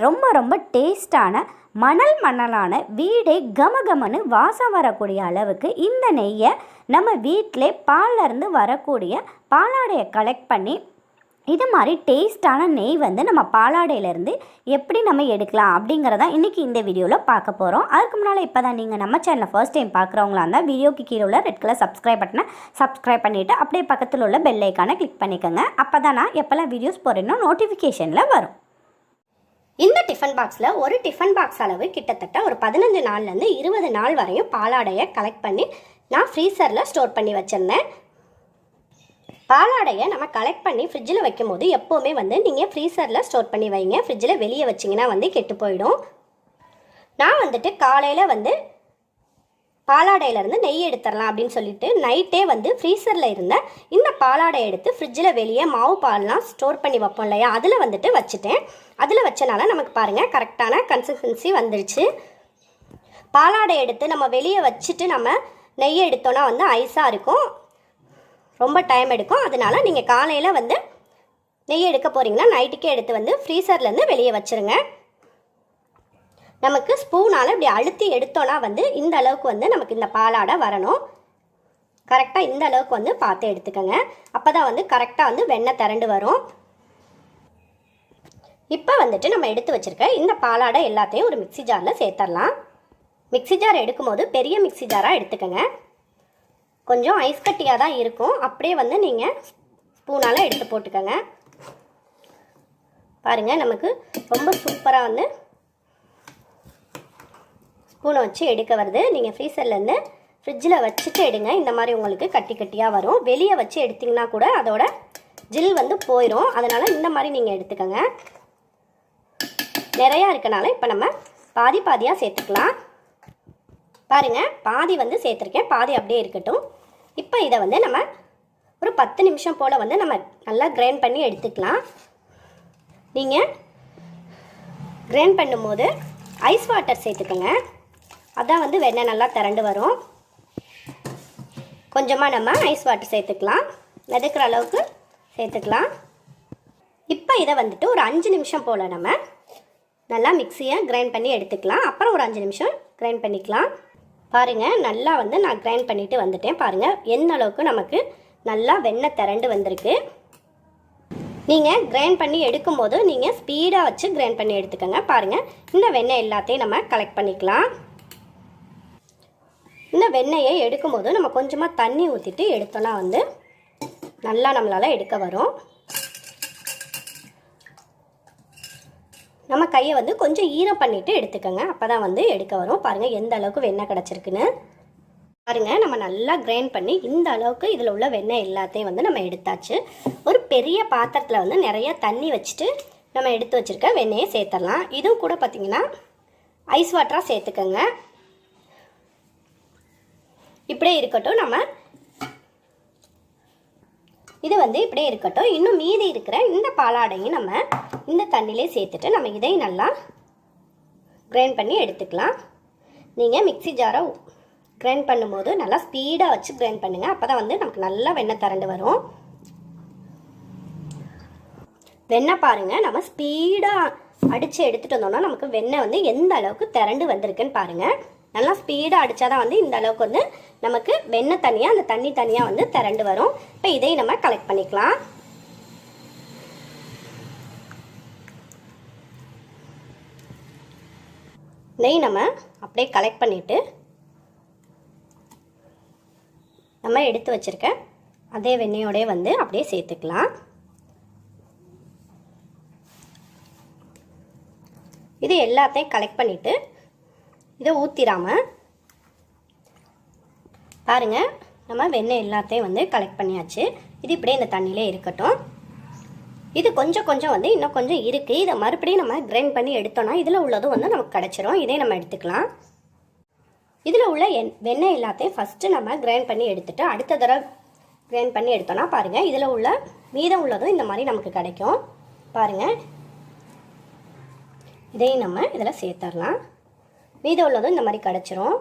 ரொம்ப ரொம்ப டேஸ்டான மணலான வீடே கமகமன்னு வாசம் வரக்கூடிய அளவுக்கு இந்த நெய்யை நம்ம வீட்டிலே பால்லேருந்து வரக்கூடிய பாலாடையை கலெக்ட் பண்ணி இது மாதிரி டேஸ்டான நெய் வந்து நம்ம பாலாடையிலேருந்து எப்படி நம்ம எடுக்கலாம் அப்படிங்கிறத இன்றைக்கி இந்த வீடியோவில் பார்க்க போகிறோம். அதுக்கு முன்னால் இப்போ தான் நீங்கள் நம்ம சேனலை ஃபர்ஸ்ட் டைம் பார்க்குறவங்களா இருந்தால் வீடியோக்கு கீழே உள்ள ரெட் கலர் சப்ஸ்கிரைப் பட்டனை சப்ஸ்கிரைப் பண்ணிவிட்டு அப்படியே பக்கத்தில் உள்ள பெல் ஐக்கானை கிளிக் பண்ணிக்கோங்க. அப்போ தான் நான் எப்போல்லாம் வீடியோஸ் போகிறேனோ நோட்டிஃபிகேஷனில் வரும். இந்த டிஃபன் பாக்ஸில் ஒரு டிஃபன் பாக்ஸ் அளவு கிட்டத்தட்ட ஒரு 15 நாள்லேருந்து 20 நாள் வரையும் பாலாடையை கலெக்ட் பண்ணி நான் ஃப்ரீசரில் ஸ்டோர் பண்ணி வச்சுருந்தேன். பாலாடையை நம்ம கலெக்ட் பண்ணி ஃப்ரிட்ஜில் வைக்கும் போது எப்போவுமே வந்து நீங்கள் ஃப்ரீசரில் ஸ்டோர் பண்ணி வைங்க. ஃப்ரிட்ஜில் வெளியே வச்சிங்கன்னா வந்து கெட்டு போயிடும். நான் வந்துட்டு காலையில் வந்து பாலாடையிலேருந்து நெய் எடுத்துடலாம் அப்படின்னு சொல்லிட்டு நைட்டே வந்து ஃப்ரீசரில் இருந்த இந்த பாலாடையை எடுத்து ஃப்ரிட்ஜில் வெளியே மாவு பால்லாம் ஸ்டோர் பண்ணி வைப்போம் இல்லையா, அதில் வந்துட்டு வச்சுட்டேன். அதில் வச்சனால நமக்கு பாருங்கள் கரெக்டான கன்சிஸ்டன்சி வந்துடுச்சு. பாலாடை எடுத்து நம்ம வெளியே வச்சுட்டு நம்ம நெய்யை எடுத்தோன்னா வந்து ஐஸாக இருக்கும், ரொம்ப டைம் எடுக்கும். அதனால நீங்கள் காலையில் வந்து நெய் எடுக்க போகிறீங்கன்னா நைட்டுக்கே எடுத்து வந்து ஃப்ரீசர்லேருந்து வெளியே வச்சுருங்க. நமக்கு ஸ்பூனால் இப்படி அழுத்தி எடுத்தோன்னா வந்து இந்த அளவுக்கு வந்து நமக்கு இந்த பாலாடை வரணும். கரெக்டாக இந்த அளவுக்கு வந்து பார்த்து எடுத்துக்கோங்க. அப்போ தான் வந்து கரெக்டாக வந்து வெண்ணெய் திரண்டு வரும். இப்போ வந்துட்டு நம்ம எடுத்து வச்சுருக்க இந்த பாலாடை எல்லாத்தையும் ஒரு மிக்ஸி ஜாரில் சேர்த்துடலாம். மிக்ஸி ஜார் எடுக்கும்போது பெரிய மிக்ஸி ஜாராக எடுத்துக்கோங்க. கொஞ்சம் ஐஸ் கட்டியாக தான் இருக்கும். அப்படியே வந்து நீங்கள் ஸ்பூனால் எடுத்து போட்டுக்கோங்க. பாருங்கள் நமக்கு ரொம்ப சூப்பராக வந்து ஸ்பூனை வச்சு எடுக்க வருது. நீங்கள் ஃப்ரீசர்லேருந்து ஃப்ரிட்ஜில் வச்சுட்டு எடுங்க. இந்த மாதிரி உங்களுக்கு கட்டி கட்டியாக வரும். வெளியே வச்சு எடுத்திங்கன்னா கூட அதோட ஜில் வந்து போயிடும். அதனால் இந்த மாதிரி நீங்கள் எடுத்துக்கோங்க. நிறையா இருக்கனால இப்போ நம்ம பாதி பாதியாக சேர்த்துக்கலாம். பாருங்கள் பாதி வந்து சேர்த்துருக்கேன், பாதி அப்படியே இருக்கட்டும். இப்போ இதை வந்து நம்ம ஒரு 10 நிமிஷம் போல் வந்து நம்ம நல்லா கிரைண்ட் பண்ணி எடுத்துக்கலாம். நீங்கள் கிரைண்ட் பண்ணும்போது ஐஸ் வாட்டர் சேர்த்துக்கோங்க. அதான் வந்து வெண்ணெய் நல்லா திரண்டு வரும். கொஞ்சமாக நம்ம ஐஸ் வாட்டர் சேர்த்துக்கலாம், மிதக்கிற அளவுக்கு சேர்த்துக்கலாம். இப்போ இதை வந்துட்டு ஒரு 5 நிமிஷம் போல் நம்ம நல்லா மிக்ஸியை கிரைண்ட் பண்ணி எடுத்துக்கலாம். அப்புறம் ஒரு 5 நிமிஷம் கிரைண்ட் பண்ணிக்கலாம். பாருங்கள் நல்லா வந்து நான் கிரைண்ட் பண்ணிவிட்டு வந்துட்டேன். பாருங்கள் எந்த அளவுக்கு நமக்கு நல்லா வெண்ணெய் திரண்டு வந்திருக்கு. நீங்கள் கிரைண்ட் பண்ணி எடுக்கும்போது நீங்கள் ஸ்பீடாக வச்சு கிரைண்ட் பண்ணி எடுத்துக்கோங்க. பாருங்கள் இந்த வெண்ணெய் எல்லாத்தையும் நம்ம கலெக்ட் பண்ணிக்கலாம். இந்த வெண்ணெயை எடுக்கும்போது நம்ம கொஞ்சமாக தண்ணி ஊற்றிட்டு எடுத்தோன்னா வந்து நல்லா நம்மளால் எடுக்க வரும். நம்ம கையை வந்து கொஞ்சம் ஈரம் பண்ணிவிட்டு எடுத்துக்கோங்க. அப்போ தான் வந்து எடுக்க வரும். பாருங்கள் எந்த அளவுக்கு வெண்ணெய் கிடச்சிருக்குன்னு. பாருங்கள் நம்ம நல்லா கிரைண்ட் பண்ணி இந்த அளவுக்கு இதில் உள்ள வெண்ணெய் எல்லாத்தையும் வந்து நம்ம எடுத்தாச்சு. ஒரு பெரிய பாத்திரத்தில் வந்து நிறைய தண்ணி வச்சுட்டு நம்ம எடுத்து வச்சுருக்க வெண்ணெயை சேர்த்துடலாம். இதுவும் கூட பார்த்திங்கன்னா ஐஸ் வாட்டராக சேர்த்துக்கோங்க. இப்படியே இருக்கட்டும். நம்ம இது வந்து இப்படியே இருக்கட்டும். இன்னும் மீதி இருக்கிற இந்த பாலாடையும் நம்ம இந்த தண்ணியிலே சேர்த்துட்டு நம்ம இதையும் நல்லா கிரைண்ட் பண்ணி எடுத்துக்கலாம். நீங்கள் மிக்ஸி ஜாரை கிரைண்ட் பண்ணும்போது நல்லா ஸ்பீடாக வச்சு கிரைண்ட் பண்ணுங்கள். அப்போ தான் வந்து நமக்கு நல்லா வெண்ணெய் திரண்டு வரும். வெண்ணெய் பாருங்கள் நம்ம ஸ்பீடாக அடித்து எடுத்துகிட்டு வந்தோம்னா நமக்கு வெண்ணெய் வந்து எந்த அளவுக்கு திரண்டு வந்திருக்குன்னு பாருங்கள். நல்லா ஸ்பீடாக அடித்தா தான் வந்து இந்த அளவுக்கு வந்து நமக்கு வெண்ணெய் தனியாக அந்த தண்ணி தனியாக வந்து திரண்டு வரும். இப்போ இதையும் நம்ம கலெக்ட் பண்ணிக்கலாம். இதையும் நம்ம அப்படியே கலெக்ட் பண்ணிவிட்டு நம்ம எடுத்து வச்சுருக்க அதே வெண்ணெயோடய வந்து அப்படியே சேர்த்துக்கலாம். இது எல்லாத்தையும் கலெக்ட் பண்ணிவிட்டு இதை ஊற்றிடாமல் பாருங்கள் நம்ம வெண்ணெய் எல்லாத்தையும் வந்து கலெக்ட் பண்ணியாச்சு. இது இப்படியே இந்த தண்ணியிலே இருக்கட்டும். இது கொஞ்சம் கொஞ்சம் வந்து இன்னும் கொஞ்சம் இருக்குது. இதை மறுபடியும் நம்ம கிரைண்ட் பண்ணி எடுத்தோன்னா இதில் உள்ளதும் வந்து நமக்கு கிடச்சிரும். இதே நம்ம எடுத்துக்கலாம். இதில் உள்ள வெண்ணெய் எல்லாத்தையும் ஃபஸ்ட்டு நம்ம கிரைண்ட் பண்ணி எடுத்துகிட்டு அடுத்த தடவை கிரைண்ட் பண்ணி எடுத்தோன்னா பாருங்கள் இதில் உள்ள மீதம் உள்ளதும் இந்த மாதிரி நமக்கு கிடைக்கும். பாருங்கள் இதையும் நம்ம இதில் சேர்த்துடலாம். மீதம் உள்ளதும் இந்த மாதிரி கிடச்சிரும்.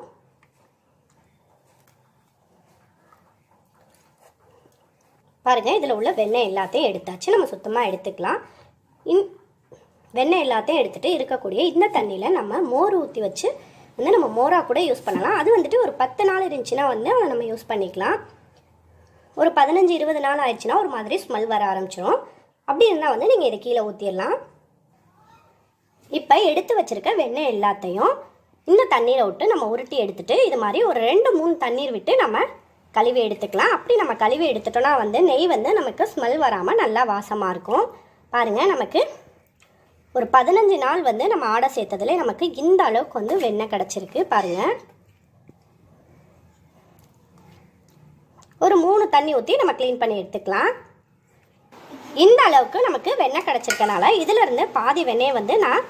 பாருங்கள் இதில் உள்ள வெண்ணெய் எல்லாத்தையும் எடுத்தாச்சு. நம்ம சுத்தமாக எடுத்துக்கலாம். வெண்ணெய் எல்லாத்தையும் எடுத்துகிட்டு இருக்கக்கூடிய இந்த தண்ணியில் நம்ம மோர் ஊற்றி வச்சு வந்து நம்ம மோராக கூட யூஸ் பண்ணலாம். அது வந்துட்டு ஒரு 10 நாள் இருந்துச்சுன்னா வந்து அதை நம்ம யூஸ் பண்ணிக்கலாம். ஒரு 15-20 நாள் ஆயிடுச்சுன்னா ஒரு மாதிரி ஸ்மெல் வர ஆரம்பிச்சிடும். அப்படி இருந்தால் வந்து நீங்கள் இதை கீழே ஊற்றிடலாம். இப்போ எடுத்து வச்சுருக்க வெண்ணெய் எல்லாத்தையும் இந்த தண்ணீரை விட்டு நம்ம உருட்டி எடுத்துகிட்டு இது மாதிரி ஒரு 2-3 தண்ணீர் விட்டு நம்ம கழுவி எடுத்துக்கலாம். அப்படி நம்ம கழுவி எடுத்துட்டோன்னா வந்து நெய் வந்து நமக்கு ஸ்மெல் வராமல் நல்லா வாசமாக இருக்கும். பாருங்கள், நமக்கு ஒரு 15 நாள் வந்து நம்ம ஆடை சேர்த்ததுல நமக்கு இந்த அளவுக்கு வந்து வெண்ணெய் கிடச்சிருக்கு. பாருங்கள், ஒரு 3 தண்ணி ஊற்றி நம்ம க்ளீன் பண்ணி எடுத்துக்கலாம். இந்த அளவுக்கு நமக்கு வெண்ணெய் கிடச்சிருக்கனால இதிலிருந்து பாதி வெண்ணெயை வந்து நான்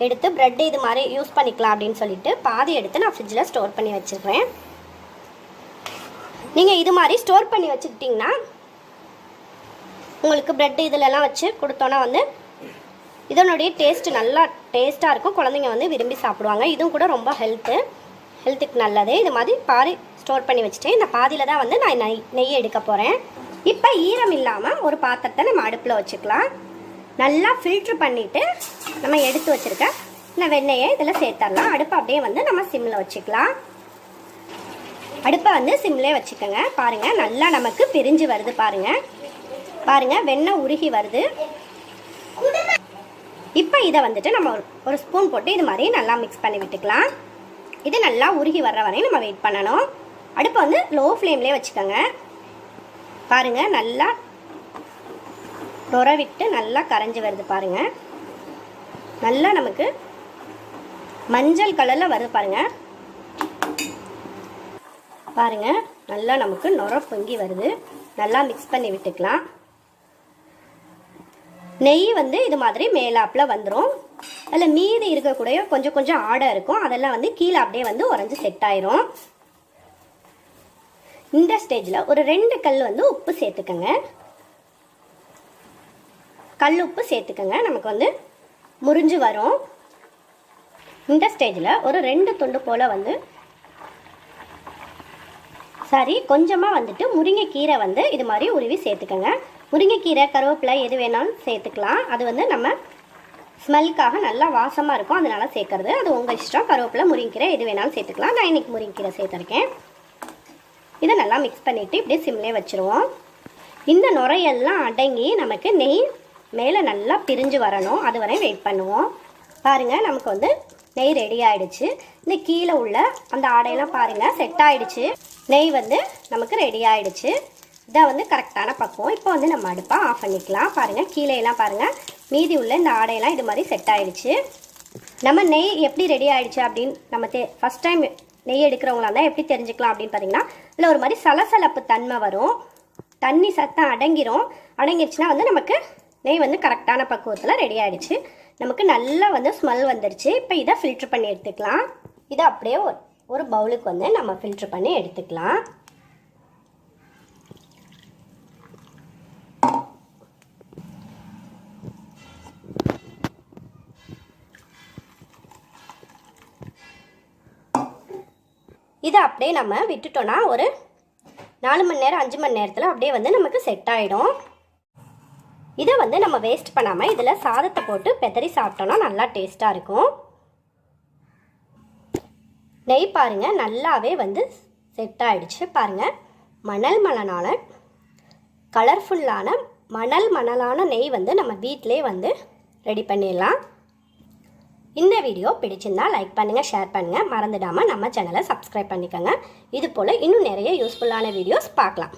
எடுத்து ப்ரெட் இது மாதிரி யூஸ் பண்ணிக்கலாம் அப்படின்னு சொல்லிட்டு பாதி எடுத்து நான் ஃப்ரிட்ஜில் ஸ்டோர் பண்ணி வச்சுருக்கேன். நீங்கள் இது மாதிரி ஸ்டோர் பண்ணி வச்சுக்கிட்டிங்கன்னா உங்களுக்கு ப்ரெட் இதிலெல்லாம் வச்சு கொடுத்தோன்னா வந்து இதனுடைய டேஸ்ட்டு நல்லா டேஸ்ட்டாக இருக்கும். குழந்தைங்க வந்து விரும்பி சாப்பிடுவாங்க. இதுவும் கூட ரொம்ப ஹெல்த்துக்கு நல்லது. இது மாதிரி பாதி ஸ்டோர் பண்ணி வச்சுட்டு இந்த பாதியில் தான் வந்து நான் நெய் எடுக்க போகிறேன். இப்போ ஈரம் இல்லாமல் ஒரு பாத்திரத்தை நம்ம அடுப்பில் வச்சுக்கலாம். நல்லா ஃபில்ட்ரு பண்ணிவிட்டு நம்ம எடுத்து வச்சுருக்க இந்த வெண்ணெயை இதில் சேர்த்துடலாம். அடுப்பை அப்படியே வந்து நம்ம சிம்மில் வச்சுக்கலாம். அடுப்பை வந்து சிம்லே வச்சுக்கோங்க. பாருங்கள், நல்லா நமக்கு பிரிஞ்சு வருது. பாருங்கள் வெண்ணெய் உருகி வருது. இப்போ இதை வந்துட்டு நம்ம ஒரு ஸ்பூன் போட்டு இது மாதிரி நல்லா மிக்ஸ் பண்ணி விட்டுக்கலாம். இது நல்லா உருகி வர்ற வரையும் நம்ம வெயிட் பண்ணணும். அடுப்பை வந்து லோ ஃப்ளேம்லேயே வச்சுக்கோங்க. பாருங்கள், நல்லா நுர விட்டு நல்லா கரைஞ்சி வருது. பாருங்கள், நல்லா நமக்கு மஞ்சள் கலரில் வருது. பாருங்கள், நல்லா நமக்கு நுர பொங்கி வருது. நல்லா மிக்ஸ் பண்ணி விட்டுக்கலாம். நெய் வந்து இது மாதிரி மேலாப்பில் வந்துடும். அதில் மீதி இருக்கக்கூடிய கொஞ்சம் ஆடை இருக்கும். அதெல்லாம் வந்து கீழே அப்படியே வந்து உறைஞ்சி செட் ஆயிரும். இந்த ஸ்டேஜில் ஒரு 2 கல் வந்து உப்பு சேர்த்துக்கங்க. கல் உப்பு சேர்த்துக்கங்க. நமக்கு வந்து முறிஞ்சு வரும். இந்த ஸ்டேஜில் ஒரு 2 துண்டு போல் வந்து கொஞ்சமாக வந்துட்டு முருங்கைக்கீரை வந்து இது மாதிரி உருவி சேர்த்துக்கங்க. முருங்கைக்கீரை, கருவேப்பிலை எது வேணாலும் சேர்த்துக்கலாம். அது வந்து நம்ம ஸ்மெல்லுக்காக நல்லா வாசமாக இருக்கும், அதனால சேர்க்கறது. அது உங்கள் இஷ்டம். கருவேப்பிலை, முருங்கைக்கீரை எது வேணாலும் சேர்த்துக்கலாம். நான் இன்றைக்கி முருங்கைக்கீரை சேர்த்துருக்கேன். இதை நல்லா மிக்ஸ் பண்ணிவிட்டு இப்படியே சிம்லே வச்சுருவோம். இந்த நுரையெல்லாம் அடங்கி நமக்கு நெய் மேலே நல்லா பிரிஞ்சு வரணும். அது வரை வெயிட் பண்ணுவோம். பாருங்கள், நமக்கு வந்து நெய் ரெடி ஆகிடுச்சு. இந்த கீழே உள்ள அந்த ஆடையெல்லாம் பாருங்கள் செட் ஆகிடுச்சு. நெய் வந்து நமக்கு ரெடி ஆகிடுச்சு. இதான் வந்து கரெக்டான பக்குவம். இப்போ வந்து நம்ம அடுப்பை ஆஃப் பண்ணிக்கலாம். பாருங்கள், கீழேலாம் பாருங்கள் மீதி உள்ள இந்த ஆடையெல்லாம் இது மாதிரி செட் ஆகிடுச்சு. நம்ம நெய் எப்படி ரெடி ஆகிடுச்சு அப்படின்னு நம்ம ஃபஸ்ட் டைம் நெய் எடுக்கிறவங்களா இருந்தால் எப்படி தெரிஞ்சுக்கலாம் அப்படின்னு பார்த்தீங்கன்னா, இல்லை ஒரு மாதிரி சலசலப்பு தன்மை வரும். தண்ணி சத்தம் அடங்கிடுச்சுன்னா வந்து நமக்கு நெய் வந்து கரெக்டான பக்குவத்தில் ரெடி ஆகிடுச்சு. நமக்கு நல்லா வந்து ஸ்மெல் வந்துடுச்சு. இப்போ இதை ஃபில்ட்ரு பண்ணி எடுத்துக்கலாம். இதை அப்படியே ஒரு பவுலுக்கு வந்து நம்ம ஃபில்ட்ரு பண்ணி எடுத்துக்கலாம். இதை அப்படியே நம்ம விட்டுட்டோன்னா ஒரு 4 மணி நேரம் 5 மணி நேரத்தில் அப்படியே வந்து நமக்கு செட் ஆகிடும். இதை வந்து நம்ம வேஸ்ட் பண்ணாமல் இதில் சாதத்தை போட்டு பெதறி சாப்பிட்டோன்னா நல்லா டேஸ்ட்டாக இருக்கும். நெய் பாருங்கள் நல்லாவே வந்து செட் ஆகிடுச்சு. பாருங்கள், மணலான கலர்ஃபுல்லான மணலான நெய் வந்து நம்ம வீட்டிலே வந்து ரெடி பண்ணிடலாம். இந்த வீடியோ பிடிச்சிருந்தால் லைக் பண்ணுங்கள், ஷேர் பண்ணுங்கள். மறந்துடாமல் நம்ம சேனலை சப்ஸ்கிரைப் பண்ணிக்கோங்க. இது போல் இன்னும் நிறைய யூஸ்ஃபுல்லான வீடியோஸ் பார்க்கலாம்.